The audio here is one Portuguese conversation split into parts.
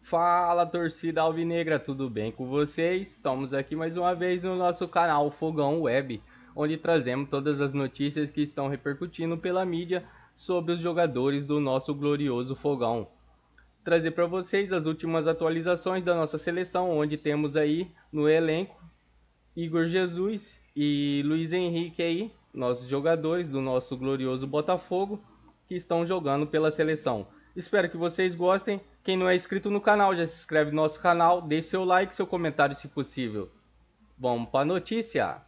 Fala, torcida alvinegra, tudo bem com vocês? Estamos aqui mais uma vez no nosso canal Fogão Web, onde trazemos todas as notícias que estão repercutindo pela mídia sobre os jogadores do nosso glorioso Fogão. Trazer para vocês as últimas atualizações da nossa seleção, onde temos aí no elenco Igor Jesus e Luiz Henrique aí, nossos jogadores do nosso glorioso Botafogo, que estão jogando pela seleção. Espero que vocês gostem. Quem não é inscrito no canal, já se inscreve no nosso canal, deixe seu like, seu comentário se possível. Vamos para a notícia.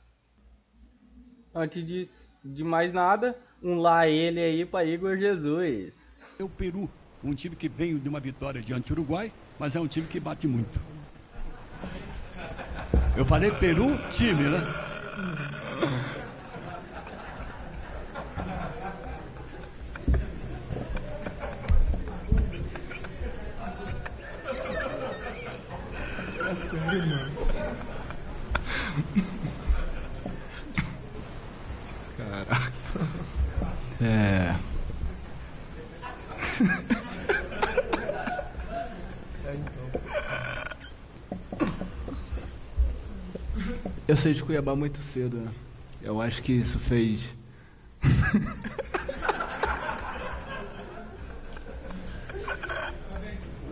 Antes de mais nada, um lá ele aí para Igor Jesus. É o Peru, um time que veio de uma vitória diante do Uruguai, mas é um time que bate muito. Eu falei Peru, time, né? É sério, mano. Caraca. É. Eu saí de Cuiabá muito cedo, né? Eu acho que isso fez.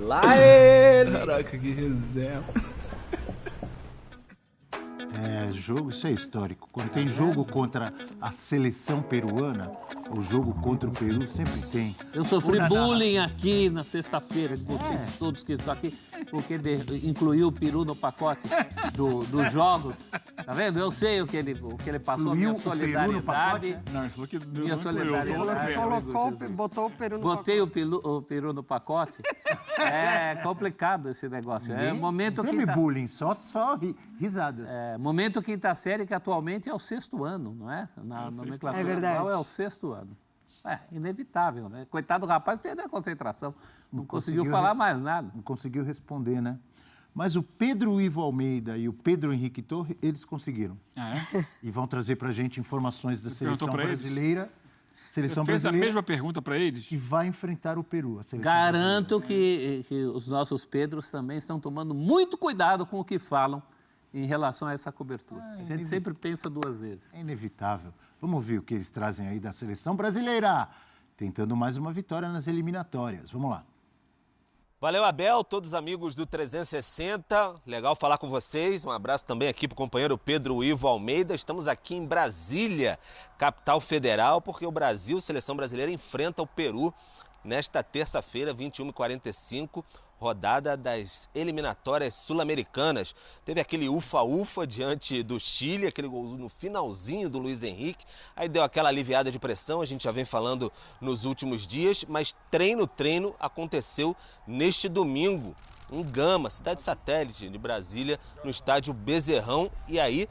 Lá ele! Caraca, que reserva. Isso é histórico. Quando tem jogo contra a seleção peruana, o jogo contra o Peru sempre tem. Eu sofri bullying aqui na sexta-feira, de vocês todos que estão aqui, porque incluiu o peru no pacote dos jogos. Tá vendo? Eu sei o que ele passou, minha solidariedade. Não, isso que Deus Minha solidariedade. Botou o peru no Botei o peru no pacote. É complicado esse negócio. É momento Teve bullying, só risadas. Momento quinta série, que atualmente é o 6º ano, não é? Na nomenclatura atual é o 6º ano. É inevitável, né? Coitado do rapaz, perdeu a concentração. Não conseguiu falar mais nada. Não conseguiu responder, né? Mas o Pedro Ivo Almeida e o Pedro Henrique Torres, eles conseguiram. E vão trazer pra gente informações da seleção brasileira. Você fez a mesma pergunta para eles? Que vai enfrentar o Peru. Garanto que os nossos Pedros também estão tomando muito cuidado com o que falam em relação a essa cobertura. A gente sempre pensa duas vezes. É inevitável. Vamos ouvir o que eles trazem aí da seleção brasileira, tentando mais uma vitória nas eliminatórias. Vamos lá. Valeu, Abel, todos os amigos do 360. Legal falar com vocês. Um abraço também aqui para o companheiro Pedro Ivo Almeida. Estamos aqui em Brasília, capital federal, porque o Brasil, seleção brasileira, enfrenta o Peru nesta terça-feira, 21h45, rodada das eliminatórias sul-americanas. Teve aquele ufa-ufa diante do Chile, aquele gol no finalzinho do Luiz Henrique. Aí deu aquela aliviada de pressão, a gente já vem falando nos últimos dias, mas treino aconteceu neste domingo, em Gama, cidade satélite de Brasília, no estádio Bezerrão. E aí,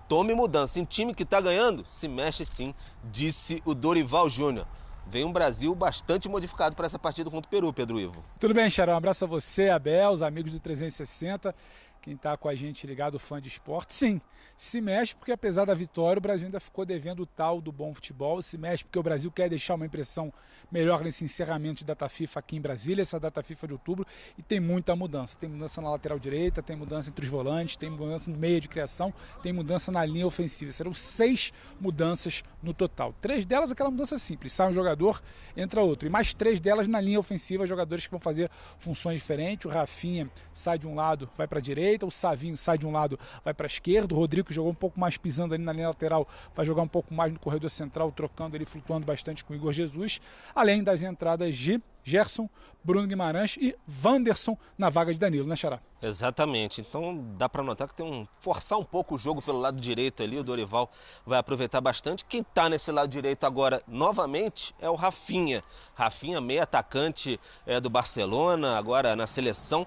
tome mudança. Em time que está ganhando, se mexe sim, disse o Dorival Júnior. Vem um Brasil bastante modificado para essa partida contra o Peru, Pedro Ivo. Tudo bem, Xarão? Um abraço a você, Abel, os amigos do 360, quem está com a gente ligado, fã de esporte. Sim, se mexe porque apesar da vitória, o Brasil ainda ficou devendo o tal do bom futebol. Se mexe porque o Brasil quer deixar uma impressão melhor nesse encerramento de data FIFA aqui em Brasília, essa data FIFA de outubro, e tem muita mudança. Tem mudança na lateral direita, tem mudança entre os volantes, tem mudança no meio de criação, tem mudança na linha ofensiva. Serão 6 mudanças no total. 3 delas aquela mudança simples, sai um jogador, entra outro. E mais 3 delas na linha ofensiva, jogadores que vão fazer funções diferentes. O Rafinha sai de um lado, vai para a direita, o Savinho sai de um lado, vai para a esquerda, o Rodrigo, que jogou um pouco mais pisando ali na linha lateral, vai jogar um pouco mais no corredor central, trocando ele, flutuando bastante com o Igor Jesus, além das entradas de Gerson, Bruno Guimarães e Wanderson na vaga de Danilo, né, Xará? Exatamente, então dá para notar que forçar um pouco o jogo pelo lado direito ali, o Dorival vai aproveitar bastante. Quem está nesse lado direito agora, novamente, é o Rafinha. Rafinha, meio atacante do Barcelona, agora na seleção.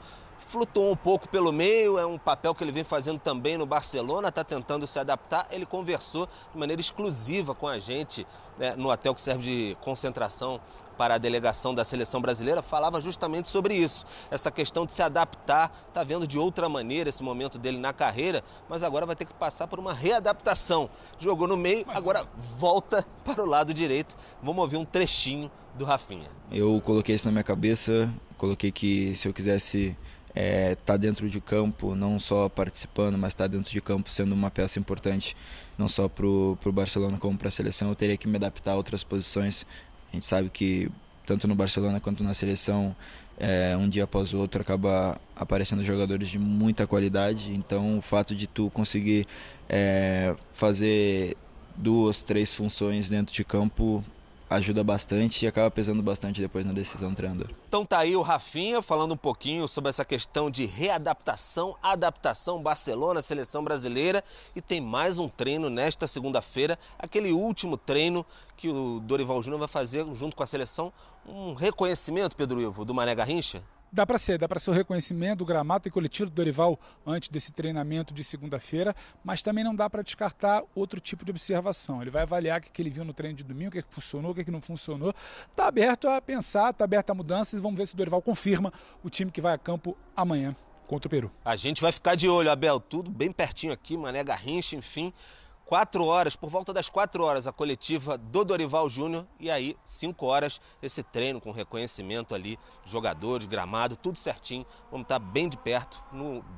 flutuou um pouco pelo meio, é um papel que ele vem fazendo também no Barcelona, está tentando se adaptar. Ele conversou de maneira exclusiva com a gente, né, no hotel que serve de concentração para a delegação da seleção brasileira, falava justamente sobre isso, essa questão de se adaptar, está vendo de outra maneira esse momento dele na carreira, mas agora vai ter que passar por uma readaptação. Jogou no meio, agora volta para o lado direito. Vamos ouvir um trechinho do Rafinha. Eu coloquei isso na minha cabeça, coloquei que se eu quisesse estar dentro de campo, não só participando, mas estar dentro de campo sendo uma peça importante, não só para o Barcelona como para a seleção, eu teria que me adaptar a outras posições. A gente sabe que tanto no Barcelona quanto na seleção, um dia após o outro acaba aparecendo jogadores de muita qualidade, então o fato de tu conseguir fazer 2, 3 funções dentro de campo ajuda bastante e acaba pesando bastante depois na decisão do treinador. Então tá aí o Rafinha falando um pouquinho sobre essa questão de readaptação, adaptação Barcelona, seleção brasileira, e tem mais um treino nesta segunda-feira, aquele último treino que o Dorival Júnior vai fazer junto com a seleção, um reconhecimento, Pedro Ivo, do Mané Garrincha? Dá para ser o reconhecimento do gramado e coletivo do Dorival antes desse treinamento de segunda-feira, mas também não dá para descartar outro tipo de observação. Ele vai avaliar o que ele viu no treino de domingo, o que funcionou, o que não funcionou. Está aberto a pensar, está aberto a mudanças. Vamos ver se o Dorival confirma o time que vai a campo amanhã contra o Peru. A gente vai ficar de olho, Abel, tudo bem pertinho aqui, Mané Garrincha, enfim. 4 horas, por volta das 4 horas, a coletiva do Dorival Júnior, e aí 5 horas esse treino com reconhecimento ali, jogadores, gramado, tudo certinho. Vamos estar bem de perto,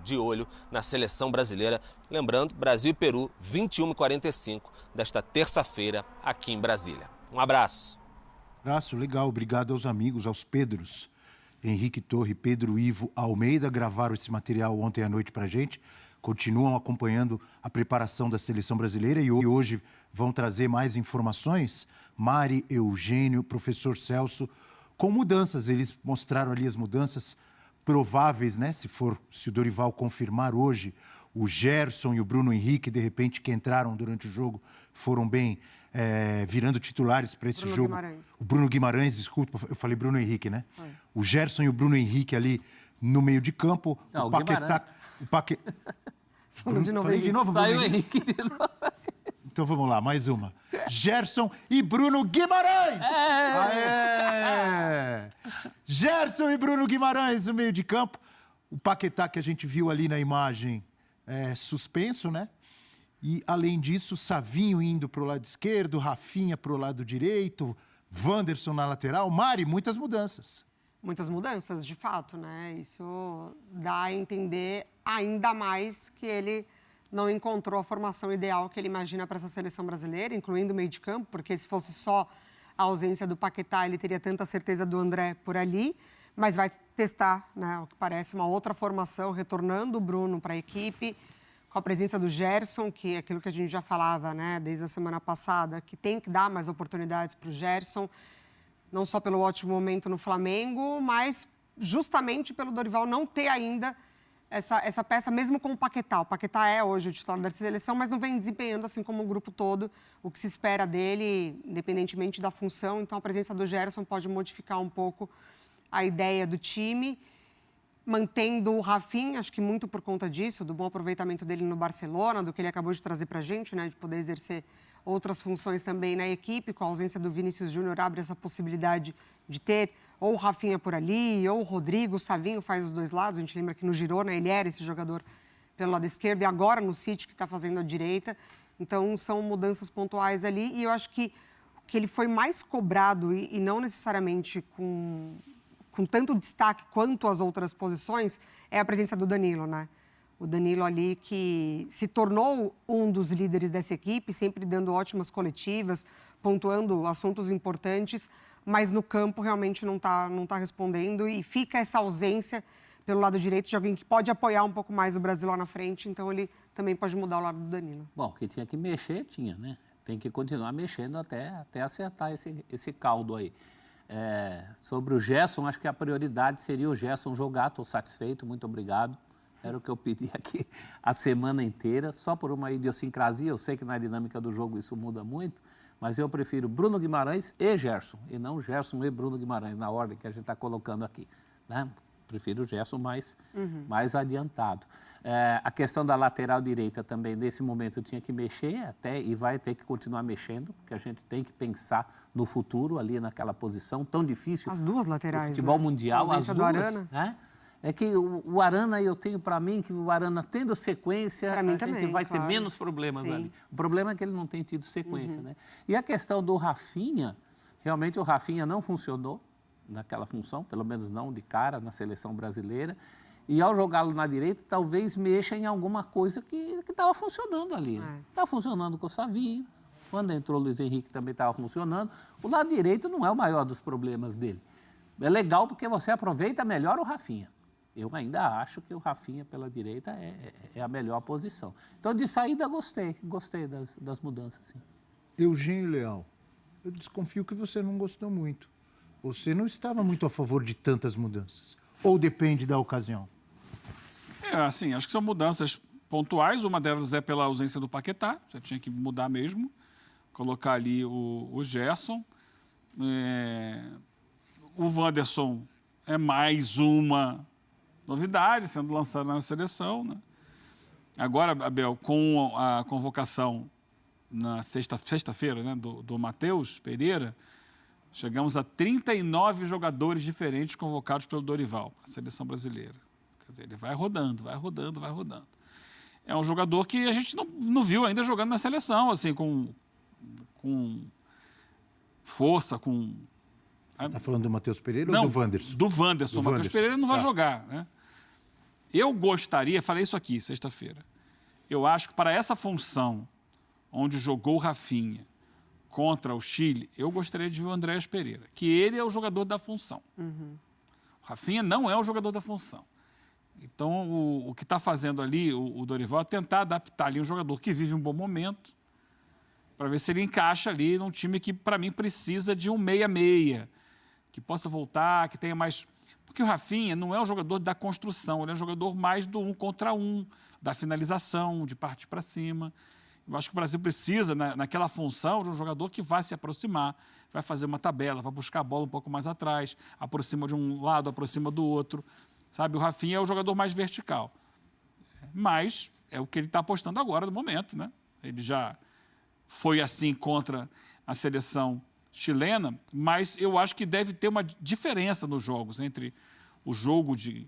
de olho na seleção brasileira. Lembrando, Brasil e Peru, 21h45 desta terça-feira aqui em Brasília. Um abraço. Abraço, legal. Obrigado aos amigos, aos Pedros. Henrique Torre e Pedro Ivo Almeida gravaram esse material ontem à noite pra gente. Continuam acompanhando a preparação da seleção brasileira e hoje vão trazer mais informações. Mari, Eugênio, professor Celso, com mudanças. Eles mostraram ali as mudanças prováveis, né? Se o Dorival confirmar hoje, o Gerson e o Bruno Henrique, de repente, que entraram durante o jogo, foram bem virando titulares para esse jogo. Guimarães. O Bruno Guimarães, desculpa, eu falei Bruno Henrique, né? Foi. O Gerson e o Bruno Henrique ali no meio de campo. Não, o Paquetá... Falei de novo, saiu o Henrique de novo. Então vamos lá, mais uma. Gerson e Bruno Guimarães! Aê! Gerson e Bruno Guimarães no meio de campo. O Paquetá que a gente viu ali na imagem suspenso, né? E além disso, Savinho indo para o lado esquerdo, Rafinha para o lado direito, Wanderson na lateral. Mari, muitas mudanças. Muitas mudanças, de fato, né? Isso dá a entender ainda mais que ele não encontrou a formação ideal que ele imagina para essa seleção brasileira, incluindo o meio de campo, porque se fosse só a ausência do Paquetá, ele teria tanta certeza do André por ali, mas vai testar, né, o que parece uma outra formação, retornando o Bruno para a equipe, com a presença do Gerson, que é aquilo que a gente já falava, né, desde a semana passada, que tem que dar mais oportunidades para o Gerson, não só pelo ótimo momento no Flamengo, mas justamente pelo Dorival não ter ainda essa peça, mesmo com o Paquetá. O Paquetá é hoje o titular da seleção, mas não vem desempenhando, assim como o grupo todo, o que se espera dele, independentemente da função. Então, a presença do Gerson pode modificar um pouco a ideia do time, mantendo o Rafinha, acho que muito por conta disso, do bom aproveitamento dele no Barcelona, do que ele acabou de trazer para a gente, né, de poder exercer outras funções também na equipe. Com a ausência do Vinícius Júnior, abre essa possibilidade de ter ou o Rafinha por ali, ou o Rodrigo, o Savinho faz os dois lados. A gente lembra que no Girona ele era esse jogador pelo lado esquerdo e agora no City que está fazendo a direita. Então são mudanças pontuais ali e eu acho que ele foi mais cobrado e não necessariamente com tanto destaque quanto as outras posições é a presença do Danilo, né? O Danilo ali que se tornou um dos líderes dessa equipe, sempre dando ótimas coletivas, pontuando assuntos importantes, mas no campo realmente não tá respondendo e fica essa ausência pelo lado direito de alguém que pode apoiar um pouco mais o Brasil lá na frente, então ele também pode mudar o lado do Danilo. Bom, que tinha que mexer, tinha, né? Tem que continuar mexendo até acertar esse caldo aí. Sobre o Gerson, acho que a prioridade seria o Gerson jogar, estou satisfeito, muito obrigado. Era o que eu pedi aqui a semana inteira, só por uma idiosincrasia. Eu sei que na dinâmica do jogo isso muda muito, mas eu prefiro Bruno Guimarães e Gerson, e não Gerson e Bruno Guimarães, na ordem que a gente está colocando aqui, né? Prefiro o Gerson mais adiantado. A questão da lateral direita também, nesse momento, eu tinha que mexer até e vai ter que continuar mexendo, porque a gente tem que pensar no futuro ali naquela posição tão difícil. As duas laterais, futebol mundial, as duas. Do Arana. Né? É que o Arana, eu tenho para mim que o Arana tendo sequência, a gente vai ter menos problemas ali. O problema é que ele não tem tido sequência. Né? E a questão do Rafinha, realmente o Rafinha não funcionou naquela função, pelo menos não de cara, na seleção brasileira. E ao jogá-lo na direita, talvez mexa em alguma coisa que estava funcionando ali. Estava funcionando com o Savinho. Quando entrou o Luiz Henrique também estava funcionando. O lado direito não é o maior dos problemas dele. É legal porque você aproveita melhor o Rafinha. Eu ainda acho que o Rafinha pela direita é a melhor posição. Então, de saída, gostei das mudanças, sim. Eugênio Leal, eu desconfio que você não gostou muito. Você não estava muito a favor de tantas mudanças. Ou depende da ocasião? Assim, acho que são mudanças pontuais. Uma delas é pela ausência do Paquetá. Você tinha que mudar mesmo. Colocar ali o Gerson. O Wanderson é mais uma novidade sendo lançada na seleção. Né? Agora, Abel, com a convocação na sexta-feira, né, do Matheus Pereira, chegamos a 39 jogadores diferentes convocados pelo Dorival, a seleção brasileira. Quer dizer, ele vai rodando. É um jogador que a gente não viu ainda jogando na seleção, assim, com força, com... Está falando do Matheus Pereira ou do Wanderson? Do Wanderson. O Matheus Pereira não vai jogar, né? Eu gostaria, falei isso aqui, sexta-feira, eu acho que para essa função, onde jogou o Rafinha contra o Chile, eu gostaria de ver o Andréas Pereira, que ele é o jogador da função. O Rafinha não é o jogador da função. Então, o que está fazendo ali o Dorival é tentar adaptar ali um jogador que vive um bom momento, para ver se ele encaixa ali num time que, para mim, precisa de um meia-meia, que possa voltar, que tenha mais... Porque o Rafinha não é um jogador da construção, ele é um jogador mais do 1 contra 1, da finalização, de partir para cima. Eu acho que o Brasil precisa, naquela função, de um jogador que vai se aproximar, vai fazer uma tabela, vai buscar a bola um pouco mais atrás, aproxima de um lado, aproxima do outro. Sabe, o Rafinha é o jogador mais vertical. Mas é o que ele está apostando agora, no momento, né? Ele já foi assim contra a seleção chilena, mas eu acho que deve ter uma diferença nos jogos entre o jogo de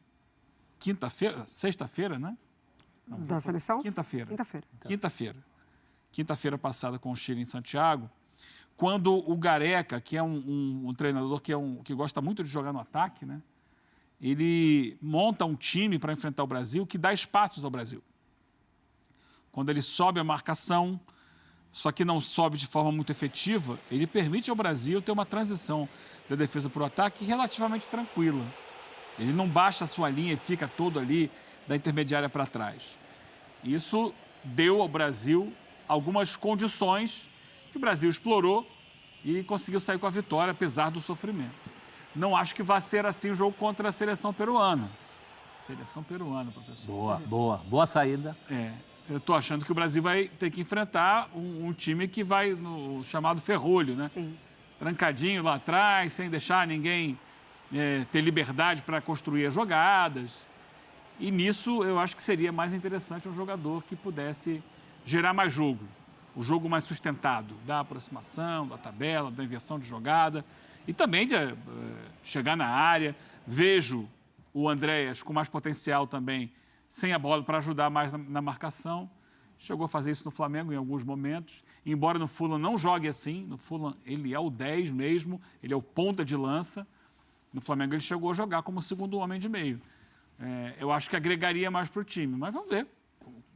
sexta-feira, né? Não, da seleção? Quinta-feira. Quinta-feira passada com o Chile em Santiago, quando o Gareca, que é um treinador que gosta muito de jogar no ataque, né? Ele monta um time para enfrentar o Brasil que dá espaços ao Brasil. Quando ele sobe a marcação, só que não sobe de forma muito efetiva, ele permite ao Brasil ter uma transição da defesa para o ataque relativamente tranquila. Ele não baixa a sua linha e fica todo ali da intermediária para trás. Isso deu ao Brasil algumas condições que o Brasil explorou e conseguiu sair com a vitória, apesar do sofrimento. Não acho que vai ser assim o jogo contra a seleção peruana. Seleção peruana, professor. Boa saída. Eu estou achando que o Brasil vai ter que enfrentar um time que vai no chamado ferrolho, né? Sim. Trancadinho lá atrás, sem deixar ninguém ter liberdade para construir as jogadas. E nisso eu acho que seria mais interessante um jogador que pudesse gerar mais jogo. O jogo mais sustentado, da aproximação, da tabela, da inversão de jogada. E também de chegar na área. Vejo o Andréas com mais potencial também, sem a bola, para ajudar mais na marcação. Chegou a fazer isso no Flamengo em alguns momentos. Embora no Fulham não jogue assim, no Fulham ele é o 10 mesmo, ele é o ponta de lança. No Flamengo ele chegou a jogar como segundo homem de meio. Eu acho que agregaria mais para o time, mas vamos ver.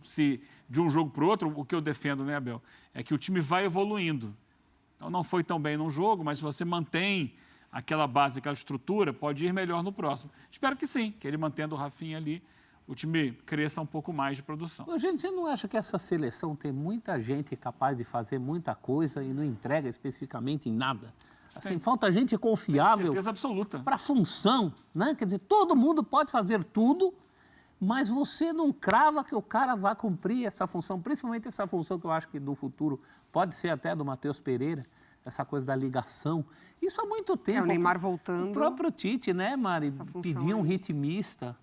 Se de um jogo para o outro, o que eu defendo, né, Abel, é que o time vai evoluindo. Então não foi tão bem num jogo, mas se você mantém aquela base, aquela estrutura, pode ir melhor no próximo. Espero que sim, que ele mantendo o Rafinha ali, o time cresça um pouco mais de produção. Gente, você não acha que essa seleção tem muita gente capaz de fazer muita coisa e não entrega especificamente em nada? Assim, falta gente confiável. Certeza absoluta. Para a função, né? Quer dizer, todo mundo pode fazer tudo, mas você não crava que o cara vai cumprir essa função, principalmente essa função que eu acho que no futuro pode ser até do Matheus Pereira, essa coisa da ligação. Isso há muito tempo. O Neymar voltando. O próprio Tite, né, Mari, pedia um ritmista.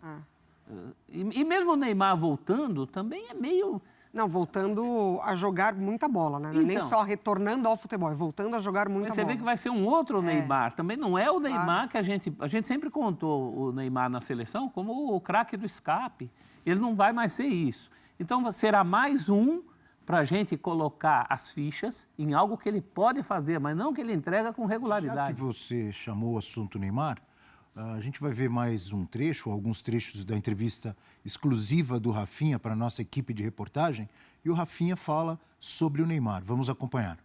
E mesmo o Neymar voltando, também é meio... Não, voltando a jogar muita bola, né? Não é nem só retornando ao futebol, é voltando a jogar muita bola. Mas você vê que vai ser um outro Neymar. Também não é o Neymar que a gente sempre contou o Neymar na seleção como o craque do escape. Ele não vai mais ser isso. Então, será mais um para a gente colocar as fichas em algo que ele pode fazer, mas não que ele entrega com regularidade. Já que você chamou o assunto Neymar, a gente vai ver mais um trecho, alguns trechos da entrevista exclusiva do Rafinha para a nossa equipe de reportagem, e o Rafinha fala sobre o Neymar. Vamos acompanhar.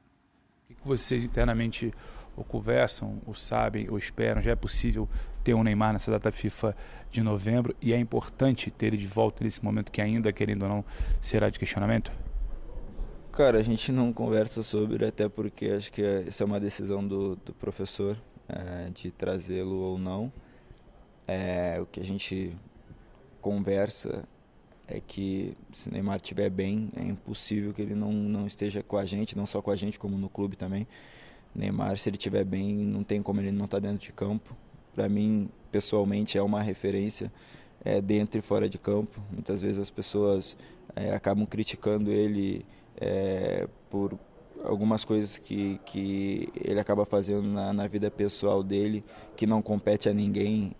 O que vocês internamente ou conversam, ou sabem, ou esperam? Já é possível ter um Neymar nessa data FIFA de novembro e é importante ter ele de volta nesse momento que ainda, querendo ou não, será de questionamento? Cara, a gente não conversa sobre, até porque acho que essa é uma decisão do professor, de trazê-lo ou não. O que a gente conversa é que se o Neymar estiver bem, é impossível que ele não esteja com a gente, não só com a gente, como no clube também. Neymar, se ele estiver bem, não tem como ele não estar dentro de campo. Para mim, pessoalmente, é uma referência dentro e fora de campo. Muitas vezes as pessoas acabam criticando ele por algumas coisas que ele acaba fazendo na vida pessoal dele, que não compete a ninguém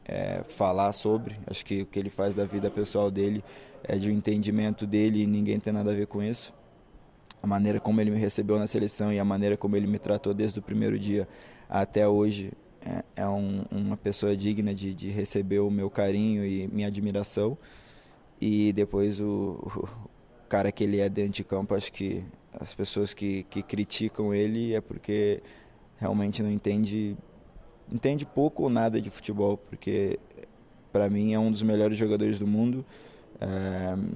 falar sobre. Acho que o que ele faz da vida pessoal dele é de um entendimento dele e ninguém tem nada a ver com isso. A maneira como ele me recebeu na seleção e a maneira como ele me tratou desde o primeiro dia até hoje é uma pessoa digna de receber o meu carinho e minha admiração. E depois o cara que ele é dentro de campo, acho que as pessoas que criticam ele é porque realmente não entende pouco ou nada de futebol, porque para mim é um dos melhores jogadores do mundo.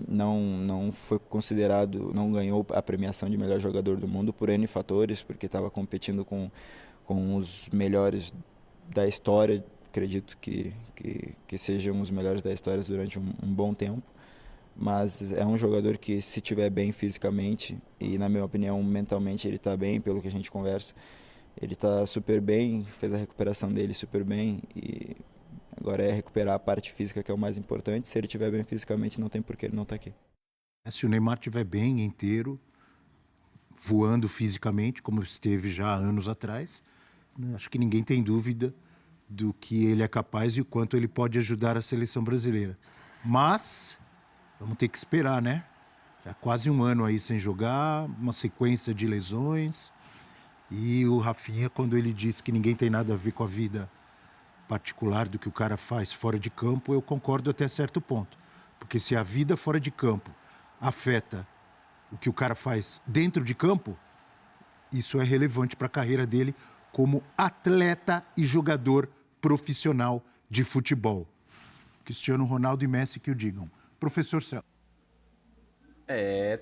Não foi considerado, não ganhou a premiação de melhor jogador do mundo por N fatores, porque estava competindo com os melhores da história. Acredito que sejam os melhores da história durante um bom tempo. Mas é um jogador que, se estiver bem fisicamente e, na minha opinião, mentalmente ele está bem, pelo que a gente conversa, ele está super bem, fez a recuperação dele super bem e agora é recuperar a parte física, que é o mais importante. Se ele estiver bem fisicamente, não tem por que ele não estar aqui. Se o Neymar estiver bem, inteiro, voando fisicamente, como esteve já há anos atrás, acho que ninguém tem dúvida do que ele é capaz e o quanto ele pode ajudar a seleção brasileira. Mas vamos ter que esperar, né? Já quase um ano aí sem jogar, uma sequência de lesões. E o Rafinha, quando ele disse que ninguém tem nada a ver com a vida particular do que o cara faz fora de campo, eu concordo até certo ponto. Porque se a vida fora de campo afeta o que o cara faz dentro de campo, isso é relevante para a carreira dele como atleta e jogador profissional de futebol. Cristiano Ronaldo e Messi que o digam. Professor Celso.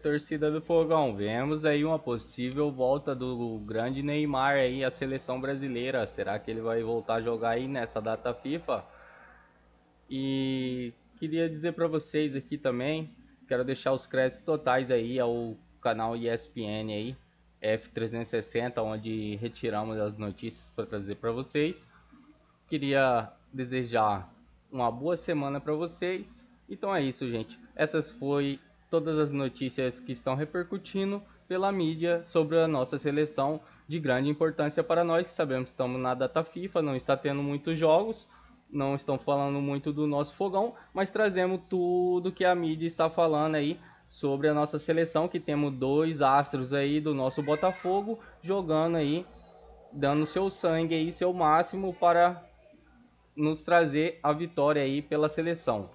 Torcida do Fogão, vemos aí uma possível volta do grande Neymar aí à seleção brasileira. Será que ele vai voltar a jogar aí nessa data FIFA? E queria dizer para vocês aqui também, quero deixar os créditos totais aí ao canal ESPN aí, F360, onde retiramos as notícias para trazer para vocês. Queria desejar uma boa semana para vocês. Então é isso, gente. Essas foi todas as notícias que estão repercutindo pela mídia sobre a nossa seleção, de grande importância para nós. Sabemos que estamos na data FIFA, não está tendo muitos jogos, não estão falando muito do nosso Fogão, mas trazemos tudo que a mídia está falando aí sobre a nossa seleção, que temos 2 astros aí do nosso Botafogo jogando aí, dando seu sangue aí, seu máximo para nos trazer a vitória aí pela seleção,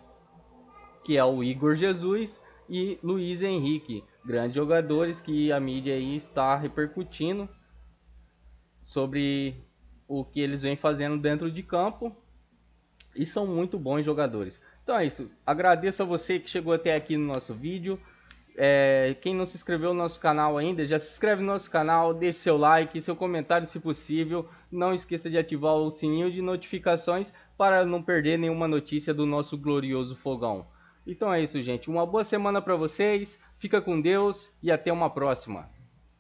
que é o Igor Jesus e Luiz Henrique, grandes jogadores que a mídia aí está repercutindo sobre o que eles vêm fazendo dentro de campo e são muito bons jogadores. Então é isso, agradeço a você que chegou até aqui no nosso vídeo. Quem não se inscreveu no nosso canal ainda, já se inscreve no nosso canal, deixe seu like, seu comentário se possível. Não esqueça de ativar o sininho de notificações para não perder nenhuma notícia do nosso glorioso Fogão. Então é isso, gente. Uma boa semana para vocês, fica com Deus e até uma próxima.